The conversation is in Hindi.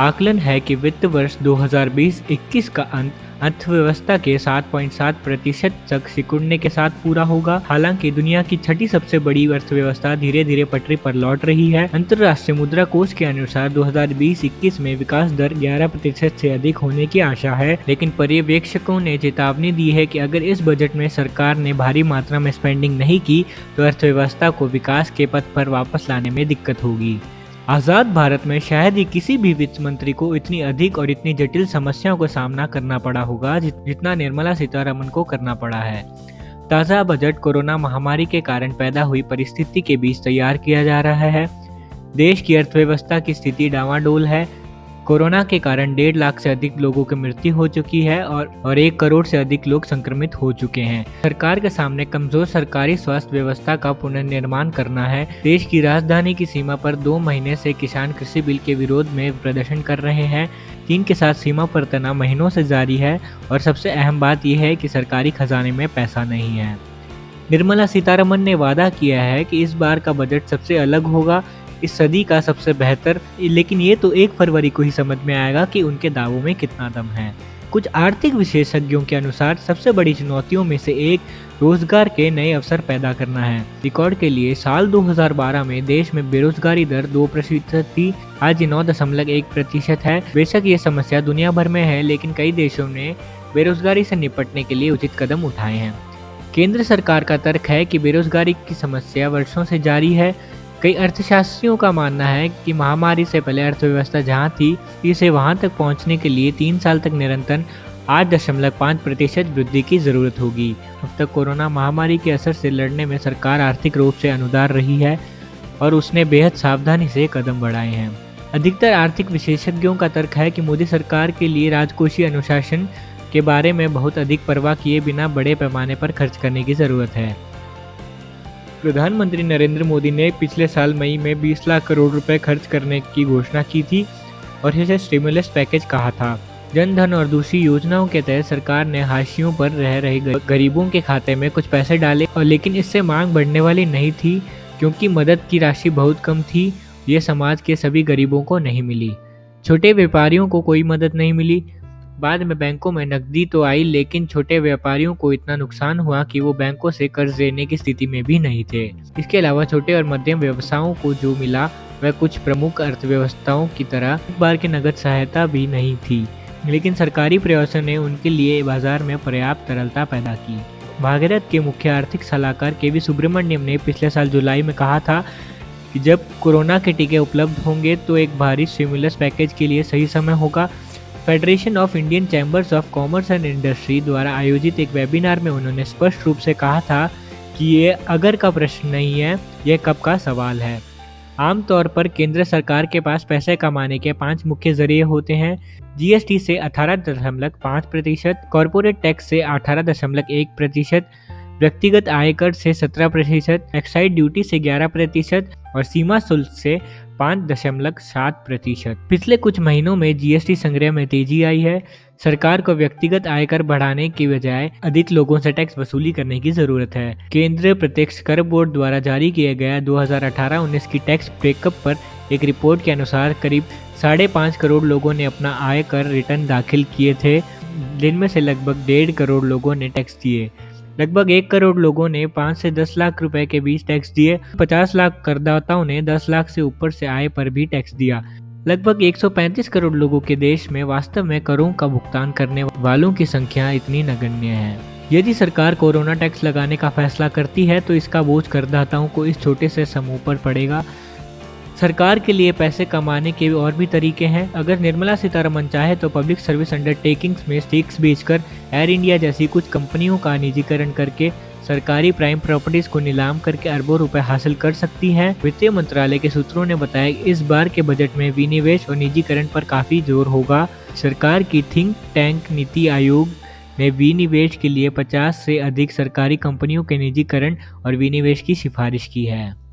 आकलन है कि वित्त वर्ष 2020-21 का अंत अर्थव्यवस्था के 7.7% तक सिकुड़ने के साथ पूरा होगा। हालांकि दुनिया की छठी सबसे बड़ी अर्थव्यवस्था धीरे धीरे पटरी पर लौट रही है। अंतर्राष्ट्रीय मुद्रा कोष के अनुसार 2020-21 में विकास दर 11% से अधिक होने की आशा है, लेकिन पर्यवेक्षकों ने चेतावनी दी है कि अगर इस बजट में सरकार ने भारी मात्रा में स्पेंडिंग नहीं की तो अर्थव्यवस्था को विकास के पथ पर वापस लाने में दिक्कत होगी। आज़ाद भारत में शायद ही किसी भी वित्त मंत्री को इतनी अधिक और इतनी जटिल समस्याओं का सामना करना पड़ा होगा जितना निर्मला सीतारमण को करना पड़ा है। ताज़ा बजट कोरोना महामारी के कारण पैदा हुई परिस्थिति के बीच तैयार किया जा रहा है। देश की अर्थव्यवस्था की स्थिति डावाडोल है। कोरोना के कारण 1.5 लाख से अधिक लोगों की मृत्यु हो चुकी है और 1 करोड़ से अधिक लोग संक्रमित हो चुके हैं। सरकार के सामने कमजोर सरकारी स्वास्थ्य व्यवस्था का पुनर्निर्माण करना है। देश की राजधानी की सीमा पर 2 महीने से किसान कृषि बिल के विरोध में प्रदर्शन कर रहे हैं। चीन के साथ सीमा पर तनाव महीनों से जारी है और सबसे अहम बात यह है कि सरकारी खजाने में पैसा नहीं है। निर्मला सीतारमण ने वादा किया है कि इस बार का बजट सबसे अलग होगा, इस सदी का सबसे बेहतर, लेकिन ये तो 1 फरवरी को ही समझ में आएगा कि उनके दावों में कितना दम है। कुछ आर्थिक विशेषज्ञों के अनुसार सबसे बड़ी चुनौतियों में से एक रोजगार के नए अवसर पैदा करना है। रिकॉर्ड के लिए साल 2012 में देश में बेरोजगारी दर 2% थी, आज ये 9.1% है। बेशक ये समस्या दुनिया भर में है, लेकिन कई देशों ने बेरोजगारी से निपटने के लिए उचित कदम उठाए हैं। केंद्र सरकार का तर्क है कि बेरोजगारी की समस्या वर्षों से जारी है। कई अर्थशास्त्रियों का मानना है कि महामारी से पहले अर्थव्यवस्था जहां थी, इसे वहां तक पहुंचने के लिए 3 साल तक निरंतर 8.5% वृद्धि की जरूरत होगी। अब तक कोरोना महामारी के असर से लड़ने में सरकार आर्थिक रूप से अनुदार रही है और उसने बेहद सावधानी से कदम बढ़ाए हैं। अधिकतर आर्थिक विशेषज्ञों का तर्क है कि मोदी सरकार के लिए राजकोषीय अनुशासन के बारे में बहुत अधिक परवाह किए बिना बड़े पैमाने पर खर्च करने की जरूरत है। प्रधानमंत्री नरेंद्र मोदी ने पिछले साल मई में 20 लाख करोड़ रुपए खर्च करने की घोषणा की थी और इसे स्टिमुलस पैकेज कहा था। जन धन और दूसरी योजनाओं के तहत सरकार ने हाशियों पर रह रहे गरीबों के खाते में कुछ पैसे डाले, और लेकिन इससे मांग बढ़ने वाली नहीं थी क्योंकि मदद की राशि बहुत कम थी। ये समाज के सभी गरीबों को नहीं मिली। छोटे व्यापारियों को कोई मदद नहीं मिली। बाद में बैंकों में नकदी तो आई, लेकिन छोटे व्यापारियों को इतना नुकसान हुआ कि वो बैंकों से कर्ज लेने की स्थिति में भी नहीं थे। इसके अलावा छोटे और मध्यम व्यवसायों को जो मिला वह कुछ प्रमुख अर्थव्यवस्थाओं की तरह एक बार की नगद सहायता भी नहीं थी, लेकिन सरकारी प्रयासों ने उनके लिए बाजार में पर्याप्त तरलता पैदा की। भागीरथ के मुख्य आर्थिक सलाहकार के.वी. सुब्रमण्यम ने पिछले साल जुलाई में कहा था कि जब कोरोना के टीके उपलब्ध होंगे तो एक भारी स्टिमुलस पैकेज के लिए सही समय होगा। Federation of Indian chambers of commerce and industry द्वारा आयोजित एक वेबिनार में उन्होंने स्पष्ट रूप से कहा था कि ये अगर का प्रश्न नहीं है, यह कब का सवाल है। आमतौर पर केंद्र सरकार के पास पैसे कमाने के 5 मुख्य जरिए होते हैं। जीएसटी से 18.5%, कॉरपोरेट टैक्स से 18.1%, व्यक्तिगत आयकर से 17%, एक्साइज ड्यूटी से 11% और सीमा शुल्क से 5.7%। पिछले कुछ महीनों में जीएसटी संग्रह में तेजी आई है। सरकार को व्यक्तिगत आयकर बढ़ाने की बजाय अधिक लोगों से टैक्स वसूली करने की जरूरत है। केंद्रीय प्रत्यक्ष कर बोर्ड द्वारा जारी किया गया 2018-19 की टैक्स ब्रेकअप पर एक रिपोर्ट के अनुसार करीब 5.5 करोड़ लोगों ने अपना आयकर रिटर्न दाखिल किए थे, जिनमें से लगभग 1.5 करोड़ लोगों ने टैक्स दिए। लगभग 1 करोड़ लोगों ने 5 से 10 लाख रुपए के बीच टैक्स दिए। 50 लाख करदाताओं ने 10 लाख से ऊपर से आय पर भी टैक्स दिया। लगभग 135 करोड़ लोगों के देश में वास्तव में करों का भुगतान करने वालों की संख्या इतनी नगण्य है। यदि सरकार कोरोना टैक्स लगाने का फैसला करती है तो इसका बोझ करदाताओं को इस छोटे से समूह पर पड़ेगा। सरकार के लिए पैसे कमाने के और भी तरीके हैं। अगर निर्मला सीतारमण चाहे तो पब्लिक सर्विस अंडरटेकिंग्स में स्टेक्स बेचकर एयर इंडिया जैसी कुछ कंपनियों का निजीकरण करके सरकारी प्राइम प्रॉपर्टीज को नीलाम करके अरबों रुपए हासिल कर सकती हैं। वित्त मंत्रालय के सूत्रों ने बताया कि इस बार के बजट में विनिवेश और निजीकरण पर काफी जोर होगा। सरकार की थिंक टैंक नीति आयोग ने विनिवेश के लिए 50 से अधिक सरकारी कंपनियों के निजीकरण और विनिवेश की सिफारिश की है।